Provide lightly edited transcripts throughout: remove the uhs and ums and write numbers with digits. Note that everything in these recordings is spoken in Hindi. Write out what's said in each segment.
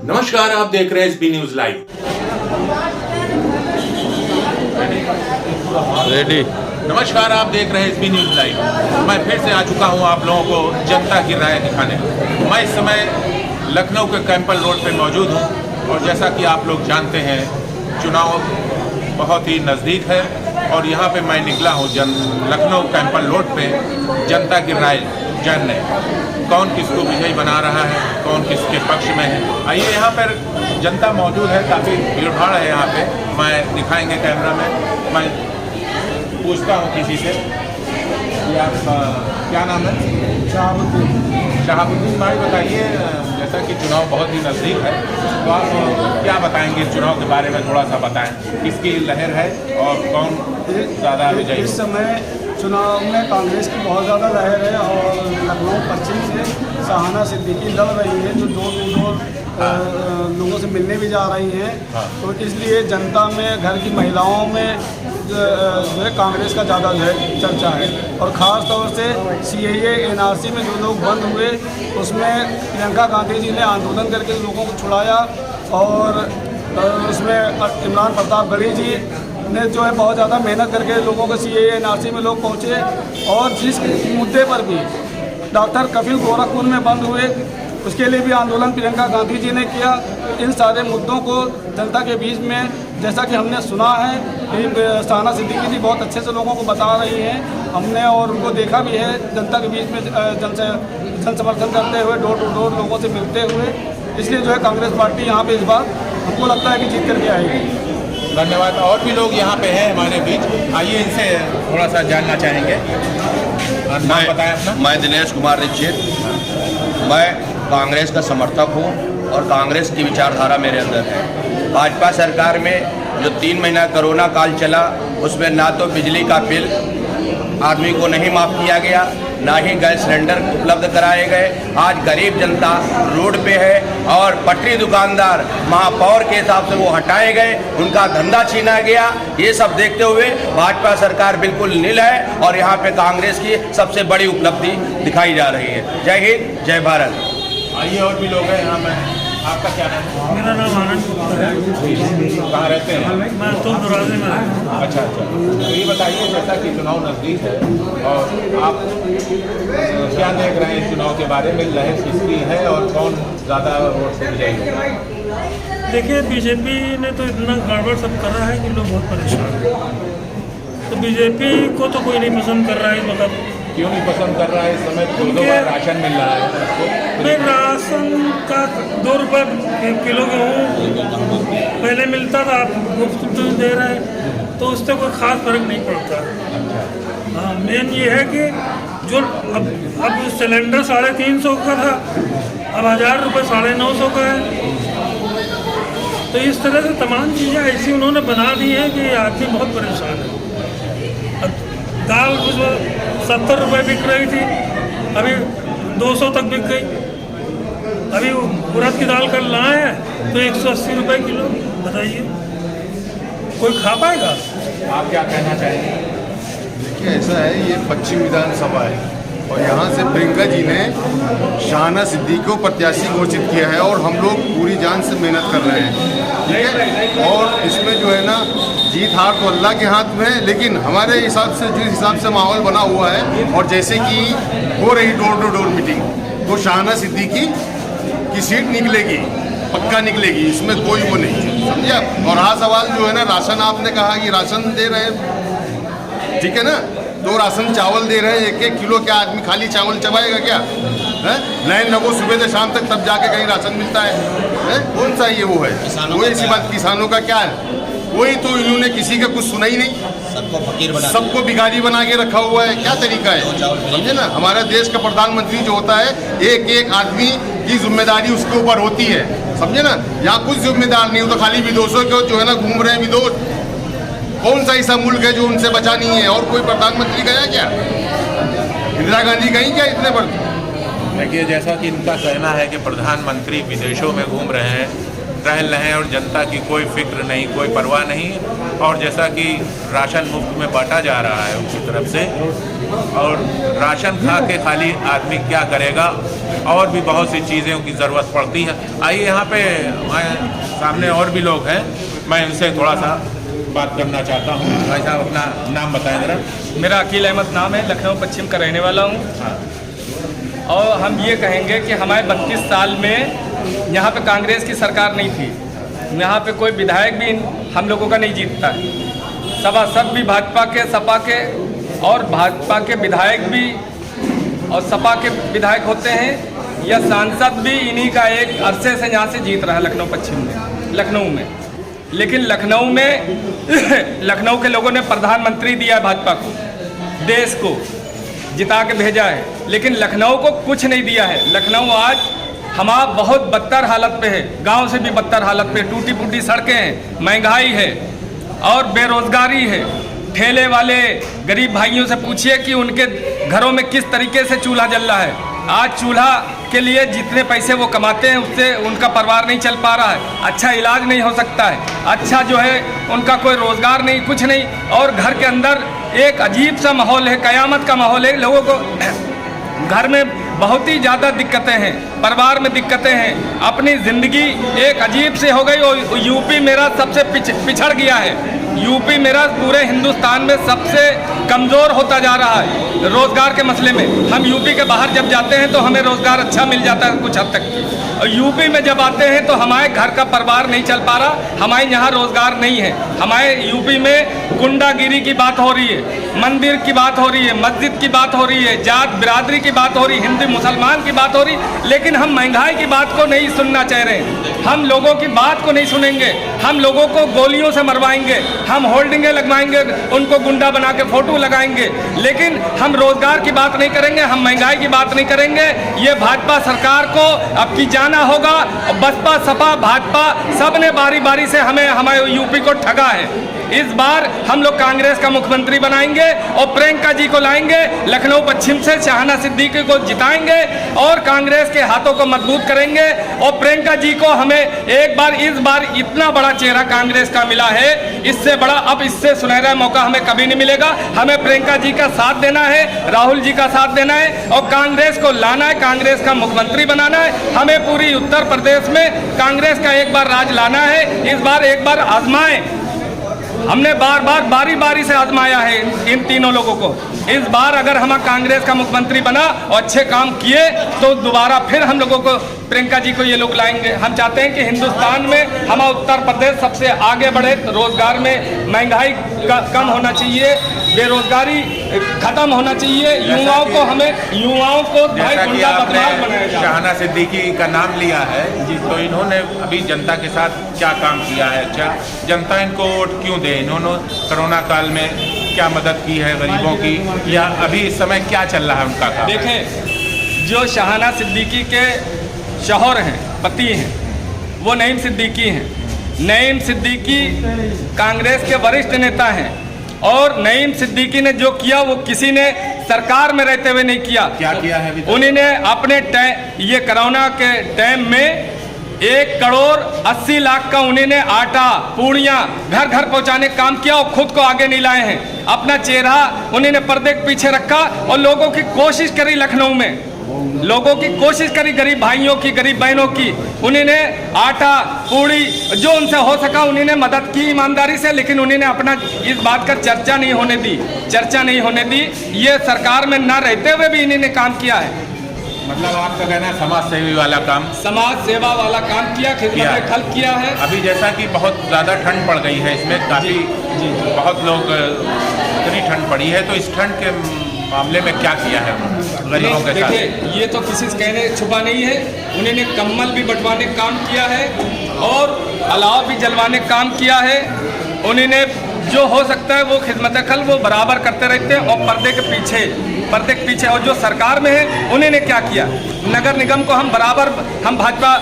नमस्कार, आप देख रहे हैं एसबी न्यूज लाइव। रेडी। नमस्कार, आप देख रहे हैं एसबी न्यूज लाइव। मैं फिर से आ चुका हूं आप लोगों को जनता की राय दिखाने। मैं इस समय लखनऊ के कैंपल रोड पे मौजूद हूं और जैसा कि आप लोग जानते हैं, चुनाव बहुत ही नज़दीक है और यहाँ पे मैं निकला हूँ लखनऊ कैंपल रोड पे जनता की राय जानने, कौन किसको विजयी बना रहा है, कौन किसके पक्ष में है। आइए, यहाँ पर जनता मौजूद है, काफ़ी भीड़ भाड़ है यहाँ पे। मैं दिखाएंगे कैमरा में। मैं पूछता हूँ किसी से कि आपका क्या नाम है? शहाबुद्दीन भाई, बताइए, जैसा कि चुनाव बहुत ही नज़दीक है तो आप क्या बताएंगे चुनाव के बारे में? थोड़ा सा बताएं, किसकी लहर है और कौन ज़्यादा विजयी? इस समय चुनाव में कांग्रेस की बहुत ज़्यादा लहर है और लखनऊ पश्चिम से शाहाना सिद्दीकी लड़ रही है, जो दो लोगों से मिलने भी जा रही हैं। तो इसलिए जनता में, घर की महिलाओं में जो है कांग्रेस का ज़्यादा चर्चा है। और ख़ास तौर से CAA NRC में जो लोग बंद हुए, उसमें प्रियंका गांधी जी ने आंदोलन करके लोगों को छुड़ाया और उसमें इमरान प्रतापगढ़ी जी ने जो है बहुत ज़्यादा मेहनत करके लोगों को CAA NRC में लोग पहुँचे। और जिस मुद्दे पर भी डॉक्टर कफिल गोरखपुर में बंद हुए, उसके लिए भी आंदोलन प्रियंका गांधी जी ने किया। इन सारे मुद्दों को जनता के बीच में, जैसा कि हमने सुना है कि शाहाना सिद्दीकी जी बहुत अच्छे से लोगों को बता रही हैं, हमने और उनको देखा भी है जनता के बीच में जन समर्थन करते हुए, डोर टू डोर लोगों से मिलते हुए। इसलिए जो है कांग्रेस पार्टी यहाँ पे इस बार हमको लगता है कि जीत करके आएगी। धन्यवाद। और भी लोग यहाँ पे हैं हमारे बीच, आइए इनसे थोड़ा सा जानना चाहेंगे। नाम बताएं अपना। मैं दिनेश कुमार दीक्षित, मैं कांग्रेस का समर्थक हूँ और कांग्रेस की विचारधारा मेरे अंदर है। भाजपा सरकार में जो 3 महीना कोरोना काल चला, उसमें ना तो बिजली का बिल आदमी को नहीं माफ़ किया गया, ना ही गैस सिलेंडर उपलब्ध कराए गए। आज गरीब जनता रोड पे है और पटरी दुकानदार महापौर के हिसाब से वो हटाए गए, उनका धंधा छीना गया। ये सब देखते हुए भाजपा सरकार बिल्कुल नील है और यहाँ पे कांग्रेस की सबसे बड़ी उपलब्धि दिखाई जा रही है। जय हिंद, जय भारत। आइए, और भी लोग हैं यहाँ में। आपका क्या नाम है? मेरा नाम आनंद गुप्ता है। कहाँ रहते हैं? मैं तो दरवाजे में हूँ। अच्छा। तो ये बताइए, जैसा कि चुनाव नज़दीक है और आप क्या देख रहे हैं चुनाव के बारे में? लहर किसकी है और कौन ज़्यादा वोट से विजयी होगा? देखिए, बीजेपी ने तो इतना गड़बड़ सब कर रहा है कि लोग बहुत परेशान हैं। तो बीजेपी को तो कोई नहीं पसंद कर रहा है। मतलब क्यों नहीं पसंद कर रहा है? इस समय 2 बार राशन मिल रहा है सबको। मैं राशन का 2 रुपये किलो गेहूँ पहले मिलता था, आप मुफ्त दे रहे हैं, तो उससे कोई ख़ास फर्क नहीं पड़ता। हाँ, मेन ये है कि जो अब सिलेंडर 350 का था, अब 1000 रुपये 950 का है। तो इस तरह से तमाम चीज़ें ऐसी उन्होंने बना दी हैं कि आदमी बहुत परेशान है। अब दाल 70 रुपये बिक रही थी, अभी 200 तक बिक गई। अभी उड़द की दाल कल लाए हैं तो 180 रुपये किलो। बताइए, कोई खा पाएगा? आप क्या कहना चाहेंगे? देखिए, ऐसा है, ये पश्चिम विधानसभा है और यहाँ से प्रियंका जी ने शाहाना सिद्दीकी को प्रत्याशी घोषित किया है और हम लोग पूरी जान से मेहनत कर रहे हैं, ठीक है। और इसमें जो है ना, जीत हार तो अल्लाह के हाथ में है, लेकिन हमारे हिसाब से जिस हिसाब से माहौल बना हुआ है और जैसे कि हो रही डोर टू डोर मीटिंग, तो शाहाना सिद्दीकी की सीट निकलेगी, पक्का निकलेगी, इसमें कोई वो नहीं, समझिए। और हाँ, सवाल जो है ना, राशन आपने कहा कि राशन दे रहे हैं, ठीक है ना, तो राशन चावल दे रहे हैं 1-1 किलो। क्या आदमी खाली चावल चबाएगा क्या? लाइन लगो सुबह से शाम तक, तब जाके कहीं राशन मिलता है? कौन सा ये वो है? वही इसी बात, किसानों का क्या है? वही तो इन्होंने किसी का कुछ सुना ही नहीं, सबको भिखारी बना के रखा हुआ है। क्या तरीका है, समझे ना। हमारा देश का प्रधानमंत्री जो होता है, एक आदमी की जिम्मेदारी उसके ऊपर होती है, समझे ना। यहाँ कुछ जिम्मेदार नहीं हो तो खाली विदेशों के जो है ना घूम रहे हैं विदेश। कौन सा ऐसा मुल्क है जो उनसे बचा नहीं है? और कोई प्रधानमंत्री गया क्या? इंदिरा गांधी गई क्या इतने पर? देखिए, जैसा कि इनका कहना है कि प्रधानमंत्री विदेशों में घूम रहे हैं, टहल रहे हैं और जनता की कोई फिक्र नहीं, कोई परवाह नहीं। और जैसा कि राशन मुफ्त में बांटा जा रहा है उनकी तरफ से, और राशन खा के खाली आदमी क्या करेगा? और भी बहुत सी चीज़ों की ज़रूरत पड़ती है। आइए यहाँ पे सामने और भी लोग हैं, मैं इनसे थोड़ा सा बात करना चाहता हूँ। भाई साहब अपना नाम बताएं ज़रा। मेरा अकील अहमद नाम है, लखनऊ पश्चिम का रहने वाला हूँ। हाँ। और हम ये कहेंगे कि हमारे 32 साल में यहाँ पे कांग्रेस की सरकार नहीं थी, यहाँ पे कोई विधायक भी हम लोगों का नहीं जीतता है। सभासद भी भाजपा के, सपा के, और भाजपा के विधायक भी और सपा के विधायक होते हैं, या सांसद भी इन्हीं का एक अरसे से यहाँ से जीत रहा है लखनऊ पश्चिम में, लखनऊ में। लेकिन लखनऊ में लखनऊ के लोगों ने प्रधानमंत्री दिया है भाजपा को, देश को जिता के भेजा है, लेकिन लखनऊ को कुछ नहीं दिया है। लखनऊ आज हमारा बहुत बदतर हालत पे है, गांव से भी बदतर हालत पे, टूटी फूटी सड़कें हैं, महंगाई है और बेरोजगारी है। ठेले वाले गरीब भाइयों से पूछिए कि उनके घरों में किस तरीके से चूल्हा जल रहा है। आज चूल्हा के लिए जितने पैसे वो कमाते हैं उससे उनका परिवार नहीं चल पा रहा है, अच्छा इलाज नहीं हो सकता है, अच्छा जो है उनका कोई रोज़गार नहीं, कुछ नहीं। और घर के अंदर एक अजीब सा माहौल है, कयामत का माहौल है। लोगों को घर में बहुत ही ज़्यादा दिक्कतें हैं, परिवार में दिक्कतें हैं, अपनी ज़िंदगी एक अजीब से हो गई। और यूपी मेरा सबसे पिछड़ गया है। यूपी मेरा पूरे हिंदुस्तान में सबसे कमज़ोर होता जा रहा है रोज़गार के मसले में। हम यूपी के बाहर जब जाते हैं तो हमें रोज़गार अच्छा मिल जाता है कुछ हद तक, और यूपी में जब आते हैं तो हमारे घर का परिवार नहीं चल पा रहा, हमारे यहाँ रोज़गार नहीं है। हमारे यूपी में गुंडागिरी की बात हो रही है, मंदिर की बात हो रही है, मस्जिद की बात हो रही है, जात बिरादरी की बात हो रही है, हिंदू मुसलमान की बात हो रही, लेकिन हम महंगाई की बात को नहीं सुनना चाह रहे हैं। हम लोगों की बात को नहीं सुनेंगे, हम लोगों को गोलियों से मरवाएंगे, हम होल्डिंगें लगवाएंगे, उनको गुंडा बना के फोटो लगाएंगे, लेकिन हम रोजगार की बात नहीं करेंगे, हम महंगाई की बात नहीं करेंगे। ये भाजपा सरकार को अब की जाना होगा। बसपा, सपा, भाजपा सब ने बारी बारी से हमारे यूपी को ठगा है। इस बार हम लोग कांग्रेस का मुख्यमंत्री बनाएंगे और प्रियंका जी को लाएंगे, लखनऊ पश्चिम से शाहना सिद्दीकी को जिताएंगे और कांग्रेस के हाथों को मजबूत करेंगे। और प्रियंका जी को हमें इस बार इतना बड़ा चेहरा कांग्रेस का मिला है, इससे बड़ा अब इससे सुनहरा मौका हमें कभी नहीं मिलेगा। हमें प्रियंका जी का साथ देना है, राहुल जी का साथ देना है और कांग्रेस को लाना है, कांग्रेस का मुख्यमंत्री बनाना है। हमें पूरी उत्तर प्रदेश में कांग्रेस का एक बार राज लाना है। इस बार एक बार आजमाएं, हमने बारी बारी से आजमाया है इन तीनों लोगों को। इस बार अगर हम कांग्रेस का मुख्यमंत्री बना और अच्छे काम किए तो दोबारा फिर हम लोगों को प्रियंका जी को ये लोग लाएंगे। हम चाहते हैं कि हिंदुस्तान में हमारा उत्तर प्रदेश सबसे आगे बढ़े, रोजगार में महंगाई कम होना चाहिए, बेरोजगारी खत्म होना चाहिए, युवाओं को भाई गुंडा बदमाश बनाया जाए। शाहना सिद्दीकी का नाम लिया है जी, तो इन्होंने अभी जनता के साथ क्या काम किया है, क्या जनता इनको वोट क्यों दे, इन्होंने कोरोना काल में क्या मदद की है गरीबों की, या अभी इस समय क्या चल रहा है उनका काम? देखें, जो शाहना सिद्दीकी के शौहर हैं, पति हैं, वो नईम सिद्दीकी हैं। नईम सिद्दीकी कांग्रेस के वरिष्ठ नेता हैं और नईम सिद्दीकी ने जो किया वो किसी ने सरकार में रहते हुए नहीं किया। क्या किया है? उन्होंने अपने ये कोरोना के टाइम में 1,80,00,000 का उन्होंने आटा पूड़ियाँ घर घर पहुँचाने का काम किया और खुद को आगे नहीं लाए हैं। अपना चेहरा उन्होंने पर्दे के पीछे रखा और लोगों की कोशिश करी, लखनऊ में लोगों की कोशिश करी, गरीब भाइयों की, गरीब बहनों की। उन्होंने आटा पूड़ी जो उनसे हो सका उन्होंने मदद की ईमानदारी से, लेकिन उन्होंने अपना इस बात का चर्चा नहीं होने दी। ये सरकार में न रहते हुए भी इन्होंने काम किया है। मतलब आपका कहना है समाज सेवी वाला काम, समाज सेवा वाला काम किया, खिदमत खल्क किया है। अभी जैसा कि बहुत ज़्यादा ठंड पड़ गई है, इसमें काफ़ी बहुत लोग इतनी ठंड पड़ी है, तो इस ठंड के मामले में क्या किया है गरीबों के साथ? देखिए, ये तो किसी से कहने छुपा नहीं है। उन्होंने कम्बल भी बंटवाने का काम किया है और अलाव भी जलवाने का काम किया है। उन्होंने जो हो सकता है वो खिदमत खल वो बराबर करते रहते हैं और पर्दे के पीछे। और जो सरकार में है उन्होंने क्या किया, नगर निगम को हम भाजपा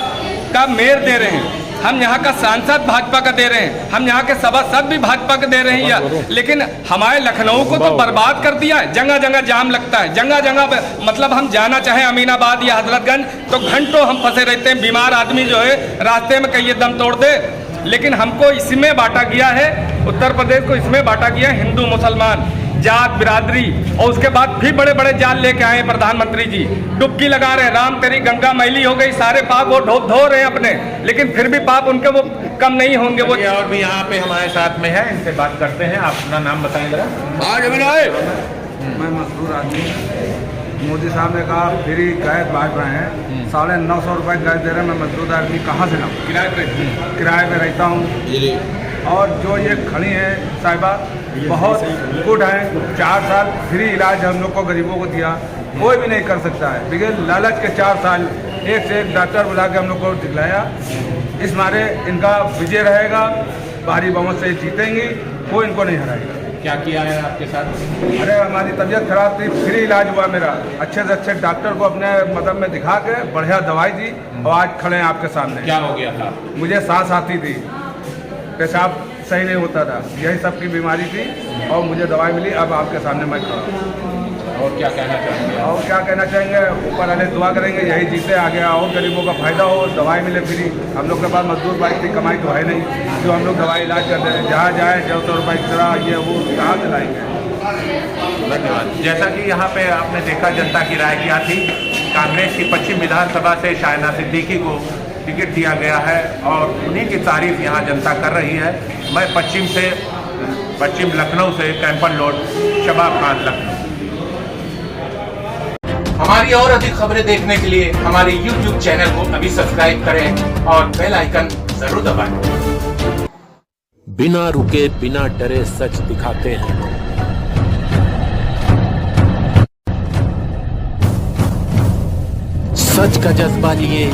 का मेयर दे रहे हैं, हम यहाँ का सांसद भाजपा का दे रहे हैं, हम यहाँ के सभासद भी भाजपा का दे रहे हैं, लेकिन हमारे लखनऊ को तो बर्बाद कर दिया है। जगह जगह जाम लगता है, जगह मतलब हम जाना चाहें अमीनाबाद या हजरतगंज तो घंटों हम फंसे रहते हैं। बीमार आदमी जो है रास्ते में कहीं दम तोड़ दे। लेकिन हमको इसमें बांटा गया है, उत्तर प्रदेश को इसमें बांटा गया है, हिंदू मुसलमान। जात बिरादरी, और उसके बाद फिर बड़े बड़े जाल लेके आए प्रधानमंत्री जी, डुबकी लगा रहे हैं, राम तेरी गंगा मैली हो गई, सारे पाप वो धो रहे हैं अपने, लेकिन फिर भी पाप उनके वो कम नहीं होंगे। वो और भी यहाँ पे हमारे साथ में है, इनसे बात करते हैं। आप अपना नाम बताएं जरा। मैं मजदूर आदमी, मोदी साहब ने कहा फ्री गैस बांट रहे हैं, 950 रुपये गैस दे रहे हैं, मैं मजदूर आदमी कहाँ से लाऊं? किराए पे रहता हूँ। और जो ये खड़ी हैं साहिबा बहुत गुड हैं, 4 साल फ्री इलाज हम लोग को गरीबों को दिया, कोई भी नहीं कर सकता है बगैर लालच के। 4 साल एक से एक डॉक्टर बुला के हम लोग को दिखलाया, इस मारे इनका विजय रहेगा, भारी बहुमत से जीतेंगी, कोई इनको नहीं हराएगा। क्या किया है आपके साथ? अरे हमारी तबीयत खराब थी, फ्री इलाज हुआ मेरा, अच्छे से अच्छे डॉक्टर को अपने मतलब में दिखा के बढ़िया दवाई दी, और आज खड़े हैं आपके सामने। क्या हो गया था? मुझे सांस आती थी, पेशाब सही नहीं होता था, यही सब की बीमारी थी, और मुझे दवाई मिली, अब आपके सामने मैं खड़ा हूँ। और क्या कहना चाहेंगे? और क्या कहना चाहेंगे, ऊपर वाले दुआ करेंगे यही जीते आगे, और गरीबों का फायदा हो, दवाई मिले फ्री। हम लोग के पास मजदूर भाई की कमाई तो है नहीं, जो हम लोग दवाई इलाज करते हैं, जहाँ जाए 100 रुपये एक्स्ट्रा ये वो कहाँ से लाएंगे। धन्यवाद। जैसा कि यहाँ पे आपने देखा जनता की राय क्या थी, कांग्रेस की पश्चिम विधानसभा से शायना सिद्दीकी को टिकट दिया गया है, और उन्हीं की तारीफ यहाँ जनता कर रही है। मैं पश्चिम लखनऊ से कैंपन लोड, शबाब खान, लखनऊ। हमारी और अधिक खबरें देखने के लिए हमारे YouTube चैनल को अभी सब्सक्राइब करें और बेल आइकन जरूर दबाएं। बिना रुके बिना डरे सच दिखाते हैं, सच का जज्बा लिए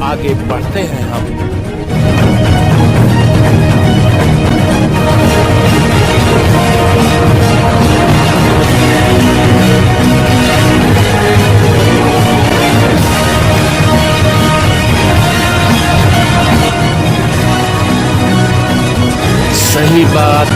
आगे बढ़ते हैं हम। सही बात